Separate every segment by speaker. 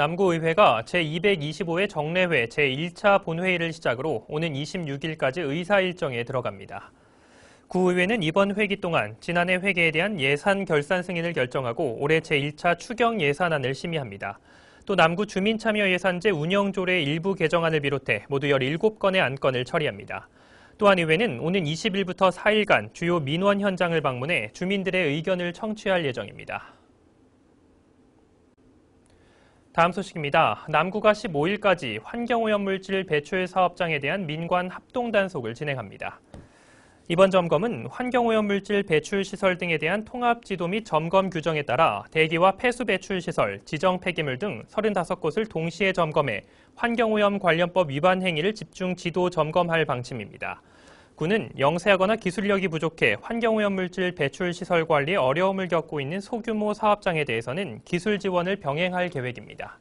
Speaker 1: 남구의회가 제225회 정례회 제1차 본회의를 시작으로 오는 26일까지 의사 일정에 들어갑니다. 구의회는 이번 회기 동안 지난해 회계에 대한 예산 결산 승인을 결정하고 올해 제1차 추경 예산안을 심의합니다. 또 남구 주민참여예산제 운영조례 일부 개정안을 비롯해 모두 17건의 안건을 처리합니다. 또한 의회는 오는 20일부터 4일간 주요 민원 현장을 방문해 주민들의 의견을 청취할 예정입니다. 다음 소식입니다. 남구가 15일까지 환경오염물질 배출 사업장에 대한 민관 합동단속을 진행합니다. 이번 점검은 환경오염물질 배출 시설 등에 대한 통합지도 및 점검 규정에 따라 대기와 폐수 배출 시설, 지정 폐기물 등 35곳을 동시에 점검해 환경오염 관련법 위반 행위를 집중 지도 점검할 방침입니다. 구는 영세하거나 기술력이 부족해 환경오염물질 배출 시설 관리에 어려움을 겪고 있는 소규모 사업장에 대해서는 기술 지원을 병행할 계획입니다.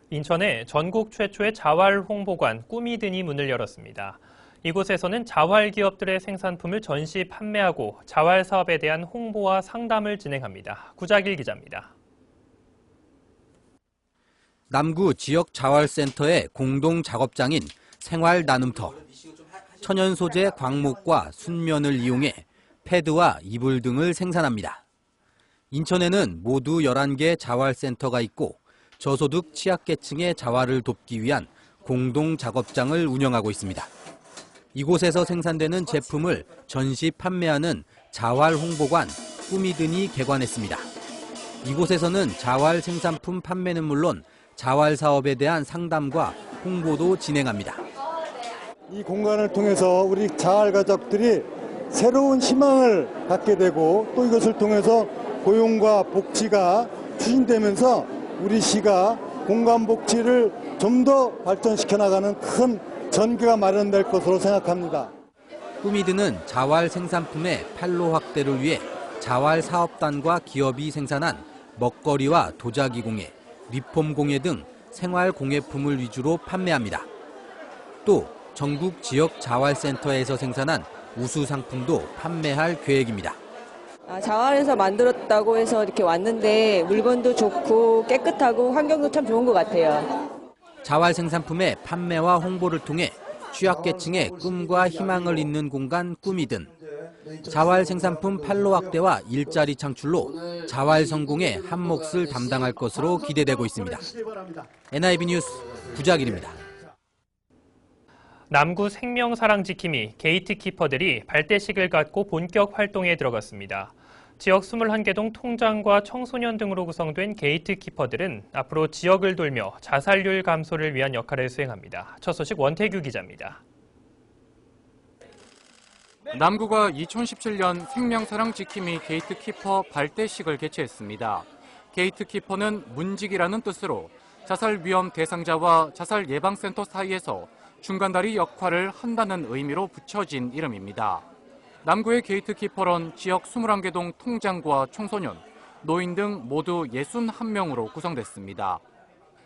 Speaker 1: 인천에 전국 최초의 자활 홍보관 꾸미드니 문을 열었습니다. 이곳에서는 자활 기업들의 생산품을 전시 판매하고 자활 사업에 대한 홍보와 상담을 진행합니다. 구자길 기자입니다.
Speaker 2: 남구 지역 자활센터의 공동 작업장인 생활 나눔터. 천연 소재 광목과 순면을 이용해 패드와 이불 등을 생산합니다. 인천에는 모두 11개 자활센터가 있고 저소득 취약계층의 자활을 돕기 위한 공동 작업장을 운영하고 있습니다. 이곳에서 생산되는 제품을 전시 판매하는 자활 홍보관 꾸미드니 개관했습니다. 이곳에서는 자활 생산품 판매는 물론 자활 사업에 대한 상담과 홍보도 진행합니다.
Speaker 3: 이 공간을 통해서 우리 자활 가족들이 새로운 희망을 갖게 되고 또 이것을 통해서 고용과 복지가 추진되면서 우리 시가 공간 복지를 좀 더 발전시켜 나가는 큰 전개가 마련될 것으로 생각합니다.
Speaker 2: 꾸미드는 자활 생산품의 판로 확대를 위해 자활 사업단과 기업이 생산한 먹거리와 도자기 공예, 리폼 공예 등 생활 공예품을 위주로 판매합니다. 또 전국 지역 자활센터에서 생산한 우수 상품도 판매할 계획입니다.
Speaker 4: 자활에서 만들었다고 해서 이렇게 왔는데 물건도 좋고 깨끗하고 환경도 참 좋은 것 같아요.
Speaker 2: 자활 생산품의 판매와 홍보를 통해 취약계층의 꿈과 희망을 잇는 공간 꾸미든 자활 생산품 판로 확대와 일자리 창출로 자활 성공의 한 몫을 담당할 것으로 기대되고 있습니다. NIB 뉴스 구자길입니다.
Speaker 1: 남구 생명사랑지킴이 게이트키퍼들이 발대식을 갖고 본격 활동에 들어갔습니다. 지역 21개 동 통장과 청소년 등으로 구성된 게이트키퍼들은 앞으로 지역을 돌며 자살률 감소를 위한 역할을 수행합니다. 첫 소식 원태규 기자입니다.
Speaker 5: 남구가 2017년 생명사랑지킴이 게이트키퍼 발대식을 개최했습니다. 게이트키퍼는 문직이라는 뜻으로 자살 위험 대상자와 자살 예방센터 사이에서 중간다리 역할을 한다는 의미로 붙여진 이름입니다. 남구의 게이트키퍼는 지역 21개 동 통장과 청소년, 노인 등 모두 61명으로 구성됐습니다.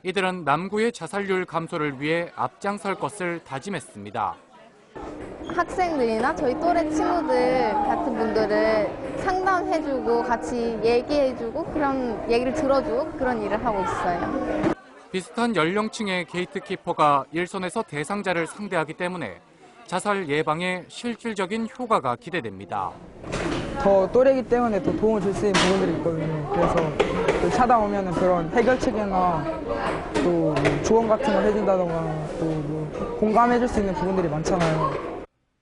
Speaker 5: 이들은 남구의 자살률 감소를 위해 앞장설 것을 다짐했습니다.
Speaker 6: 학생들이나 저희 또래 친구들 같은 분들을 상담해주고 같이 얘기해주고 그런 얘기를 들어주고 그런 일을 하고 있어요.
Speaker 5: 비슷한 연령층의 게이트키퍼가 일선에서 대상자를 상대하기 때문에 자살 예방에 실질적인 효과가 기대됩니다.
Speaker 7: 더 또래이기 때문에 더 도움을 줄 수 있는 부분들이 있거든요. 그래서 찾아오면 그런 해결책이나 또 조언 같은 걸 해준다던가 또 공감해줄 수 있는 부분들이 많잖아요.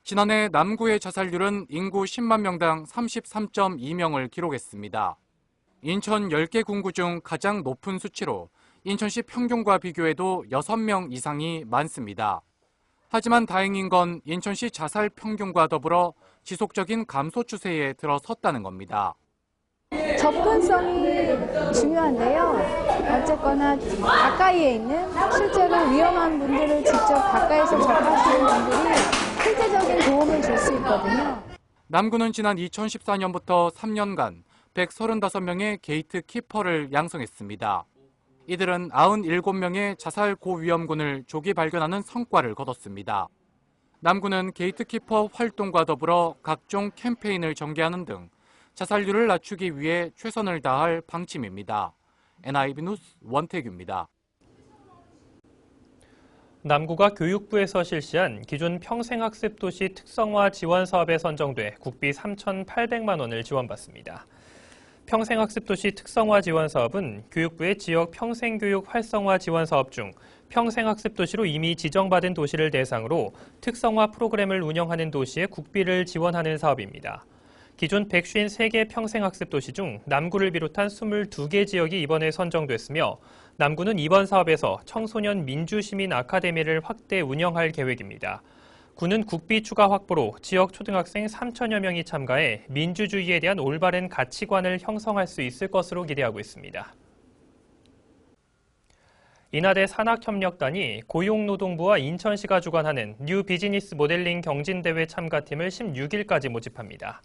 Speaker 5: 지난해 남구의 자살률은 인구 10만 명당 33.2명을 기록했습니다. 인천 10개 군구 중 가장 높은 수치로 인천시 평균과 비교해도 6명 이상이 많습니다. 하지만 다행인 건 인천시 자살 평균과 더불어 지속적인 감소 추세에 들어섰다는 겁니다.
Speaker 8: 접근성이 중요한데요. 어쨌거나 가까이에 있는 실제로 위험한 분들을 직접 가까이서 접하시는 분들이 실제적인 도움을 줄 수 있거든요.
Speaker 5: 남구는 지난 2014년부터 3년간 135명의 게이트키퍼를 양성했습니다. 이들은 97명의 자살 고위험군을 조기 발견하는 성과를 거뒀습니다. 남구는 게이트키퍼 활동과 더불어 각종 캠페인을 전개하는 등 자살률을 낮추기 위해 최선을 다할 방침입니다. NIB 뉴스 원태규입니다.
Speaker 1: 남구가 교육부에서 실시한 기존 평생학습도시 특성화 지원 사업에 선정돼 국비 3,800만 원을 지원받습니다. 평생학습도시 특성화 지원 사업은 교육부의 지역 평생교육 활성화 지원 사업 중 평생학습도시로 이미 지정받은 도시를 대상으로 특성화 프로그램을 운영하는 도시에 국비를 지원하는 사업입니다. 기존 153개 평생학습도시 중 남구를 비롯한 22개 지역이 이번에 선정됐으며 남구는 이번 사업에서 청소년 민주시민 아카데미를 확대 운영할 계획입니다. 구는 국비 추가 확보로 지역 초등학생 3천여 명이 참가해 민주주의에 대한 올바른 가치관을 형성할 수 있을 것으로 기대하고 있습니다. 인하대 산학협력단이 고용노동부와 인천시가 주관하는 뉴 비즈니스 모델링 경진대회 참가팀을 16일까지 모집합니다.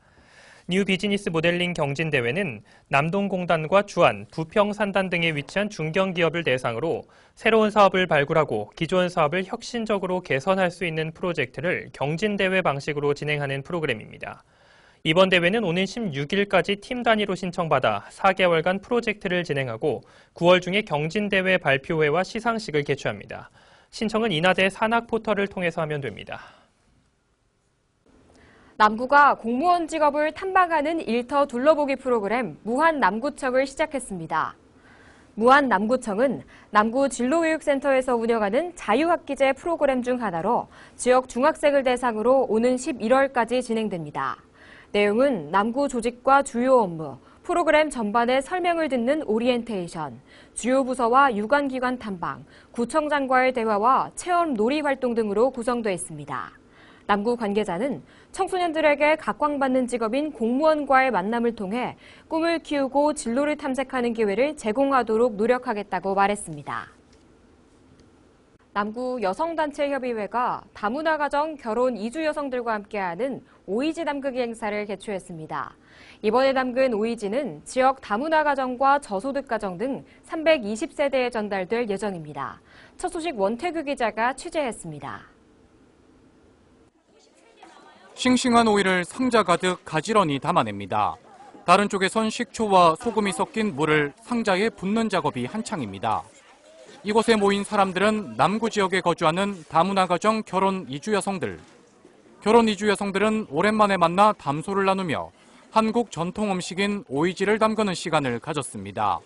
Speaker 1: 뉴 비즈니스 모델링 경진대회는 남동공단과 주안, 부평산단 등에 위치한 중견기업을 대상으로 새로운 사업을 발굴하고 기존 사업을 혁신적으로 개선할 수 있는 프로젝트를 경진대회 방식으로 진행하는 프로그램입니다. 이번 대회는 오는 16일까지 팀 단위로 신청받아 4개월간 프로젝트를 진행하고 9월 중에 경진대회 발표회와 시상식을 개최합니다. 신청은 인하대 산학포털을 통해서 하면 됩니다.
Speaker 9: 남구가 공무원 직업을 탐방하는 일터 둘러보기 프로그램 무한남구청을 시작했습니다. 무한남구청은 남구 진로교육센터에서 운영하는 자유학기제 프로그램 중 하나로 지역 중학생을 대상으로 오는 11월까지 진행됩니다. 내용은 남구 조직과 주요 업무, 프로그램 전반의 설명을 듣는 오리엔테이션, 주요 부서와 유관기관 탐방, 구청장과의 대화와 체험 놀이 활동 등으로 구성되어 있습니다. 남구 관계자는 청소년들에게 각광받는 직업인 공무원과의 만남을 통해 꿈을 키우고 진로를 탐색하는 기회를 제공하도록 노력하겠다고 말했습니다. 남구 여성단체협의회가 다문화 가정 결혼 이주 여성들과 함께하는 오이지 담그기 행사를 개최했습니다. 이번에 담근 오이지는 지역 다문화 가정과 저소득 가정 등 320세대에 전달될 예정입니다. 첫 소식 원태규 기자가 취재했습니다.
Speaker 5: 싱싱한 오이를 상자 가득 가지런히 담아냅니다. 다른 쪽에선 식초와 소금이 섞인 물을 상자에 붓는 작업이 한창입니다. 이곳에 모인 사람들은 남구 지역에 거주하는 다문화 가정 결혼 이주 여성들. 결혼 이주 여성들은 오랜만에 만나 담소를 나누며 한국 전통 음식인 오이지를 담그는 시간을 가졌습니다.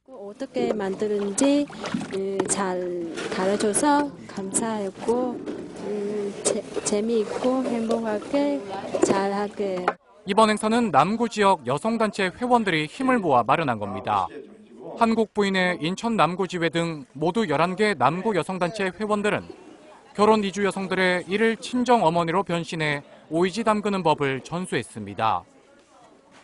Speaker 10: 어떻게 만드는지 잘 가르쳐줘서 감사했고 재미있고 행복하게 잘하게.
Speaker 5: 이번 행사는 남구 지역 여성단체 회원들이 힘을 모아 마련한 겁니다. 한국부인회 인천 남구지회 등 모두 11개 남구 여성단체 회원들은 결혼 이주 여성들의 이를 친정 어머니로 변신해 오이지 담그는 법을 전수했습니다.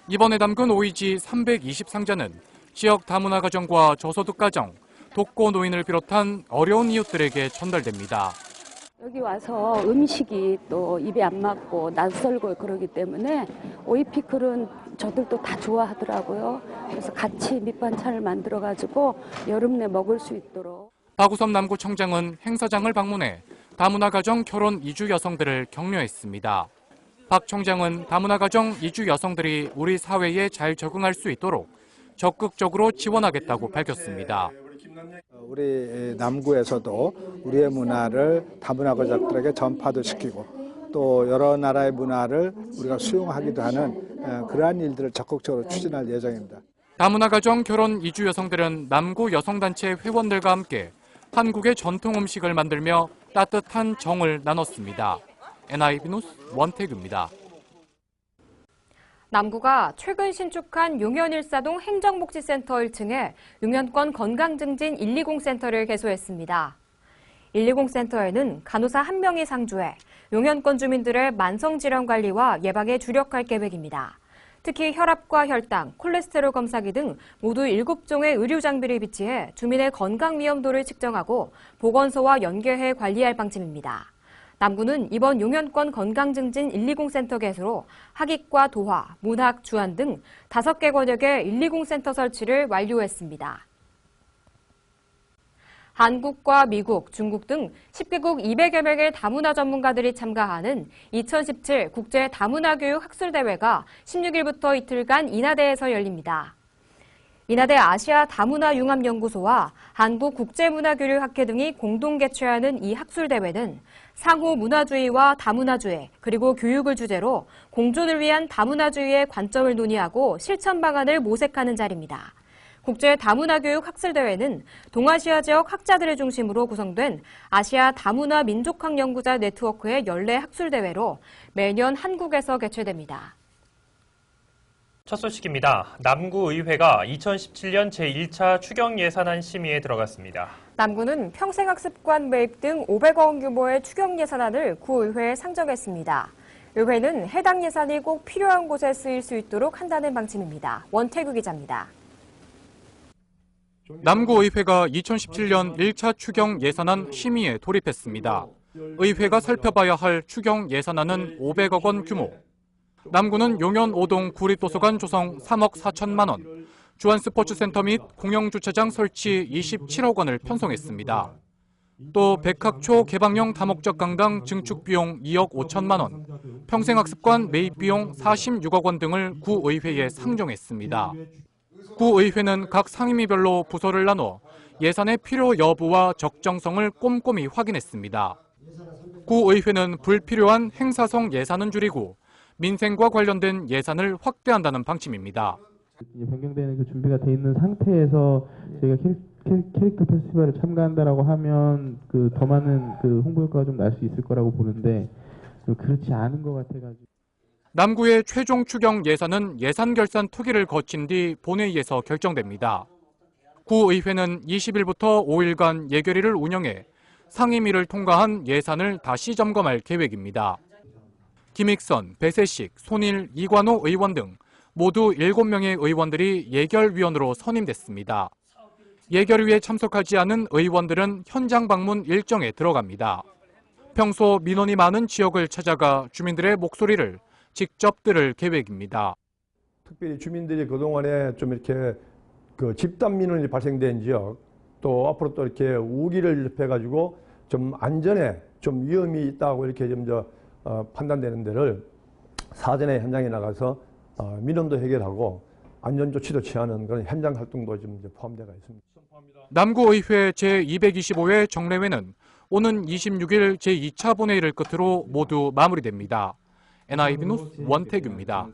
Speaker 5: 이번에 담근 오이지 320상자는 지역 다문화 가정과 저소득 가정, 독거 노인을 비롯한 어려운 이웃들에게 전달됩니다.
Speaker 11: 여기 와서 음식이 또 입에 안 맞고 낯설고 그러기 때문에 오이 피클은 저들도 다 좋아하더라고요. 그래서 같이 밑반찬을 만들어가지고 여름 내 먹을 수 있도록.
Speaker 5: 박우섭 남구청장은 행사장을 방문해 다문화 가정 결혼 이주 여성들을 격려했습니다. 박 청장은 다문화 가정 이주 여성들이 우리 사회에 잘 적응할 수 있도록 적극적으로 지원하겠다고 밝혔습니다.
Speaker 12: 우리 남구에서도 우리의 문화를 다문화 가족들에게 전파도 시키고 또 여러 나라의 문화를 우리가 수용하기도 하는 그러한 일들을 적극적으로 추진할 예정입니다.
Speaker 5: 다문화 가정 결혼 이주 여성들은 남구 여성단체 회원들과 함께 한국의 전통 음식을 만들며 따뜻한 정을 나눴습니다. NIB 뉴스 원태규입니다.
Speaker 9: 남구가 최근 신축한 용현 일사동 행정복지센터 1층에 용현권 건강증진 120센터를 개소했습니다. 120센터에는 간호사 1명이 상주해 용현권 주민들의 만성질환 관리와 예방에 주력할 계획입니다. 특히 혈압과 혈당, 콜레스테롤 검사기 등 모두 7종의 의료 장비를 비치해 주민의 건강 위험도를 측정하고 보건소와 연계해 관리할 방침입니다. 남구는 이번 용현권 건강증진 120센터 개소로 학익과 도화, 문학, 주안 등 5개 권역의 120센터 설치를 완료했습니다. 한국과 미국, 중국 등 10개국 200여 명의 다문화 전문가들이 참가하는 2017 국제 다문화 교육 학술대회가 16일부터 이틀간 인하대에서 열립니다. 인하대 아시아 다문화융합연구소와 한국국제문화교류학회 등이 공동 개최하는 이 학술대회는 상호 문화주의와 다문화주의 그리고 교육을 주제로 공존을 위한 다문화주의의 관점을 논의하고 실천 방안을 모색하는 자리입니다. 국제 다문화교육 학술대회는 동아시아 지역 학자들을 중심으로 구성된 아시아 다문화 민족학 연구자 네트워크의 연례 학술대회로 매년 한국에서 개최됩니다.
Speaker 1: 첫 소식입니다. 남구의회가 2017년 제1차 추경예산안 심의에 들어갔습니다.
Speaker 9: 남구는 평생학습관 매입 등 500억 원 규모의 추경예산안을 구의회에 상정했습니다. 의회는 해당 예산이 꼭 필요한 곳에 쓰일 수 있도록 한다는 방침입니다. 원태규 기자입니다.
Speaker 5: 남구의회가 2017년 1차 추경예산안 심의에 돌입했습니다. 의회가 살펴봐야 할 추경예산안은 500억 원 규모. 남구는 용현 5동 구립도서관 조성 3억 4천만 원, 주안스포츠센터 및 공영주차장 설치 27억 원을 편성했습니다. 또 백학초 개방형 다목적 강당 증축 비용 2억 5천만 원, 평생학습관 매입 비용 46억 원 등을 구의회에 상정했습니다. 구의회는 각 상임위별로 부서를 나눠 예산의 필요 여부와 적정성을 꼼꼼히 확인했습니다. 구의회는 불필요한 행사성 예산은 줄이고 민생과 관련된 예산을 확대한다는 방침입니다.
Speaker 13: 변경되는 그 준비가 돼 있는 상태에서 저희가 캐릭터 페스티벌을 참가한다라고 하면 그 더 많은 그 홍보 효과가 좀 날 수 있을 거라고 보는데 그렇지 않은 것 같아가지고.
Speaker 5: 남구의 최종 추경 예산은 예산 결산 투기를 거친 뒤 본회의에서 결정됩니다. 구의회는 20일부터 5일간 예결위를 운영해 상임위를 통과한 예산을 다시 점검할 계획입니다. 김익선, 배세식, 손일, 이관호 의원 등 모두 7명의 의원들이 예결위원으로 선임됐습니다. 예결위에 참석하지 않은 의원들은 현장 방문 일정에 들어갑니다. 평소 민원이 많은 지역을 찾아가 주민들의 목소리를 직접 들을 계획입니다.
Speaker 14: 특별히 주민들이 그동안에 좀 이렇게 그 집단 민원이 발생된 지역, 또 앞으로 또 이렇게 우기를 접해가지고 좀 안전에 좀 위험이 있다고 이렇게 좀 판단되는 데를 사전에 현장에 나가서 민원도 해결하고 안전 조치도 취하는 그런 현장 활동도 좀 포함되어 있습니다.
Speaker 5: 남구의회 제225회 정례회는 오는 26일 제2차 본회의를 끝으로 모두 마무리됩니다. NIB 뉴스 원태규입니다.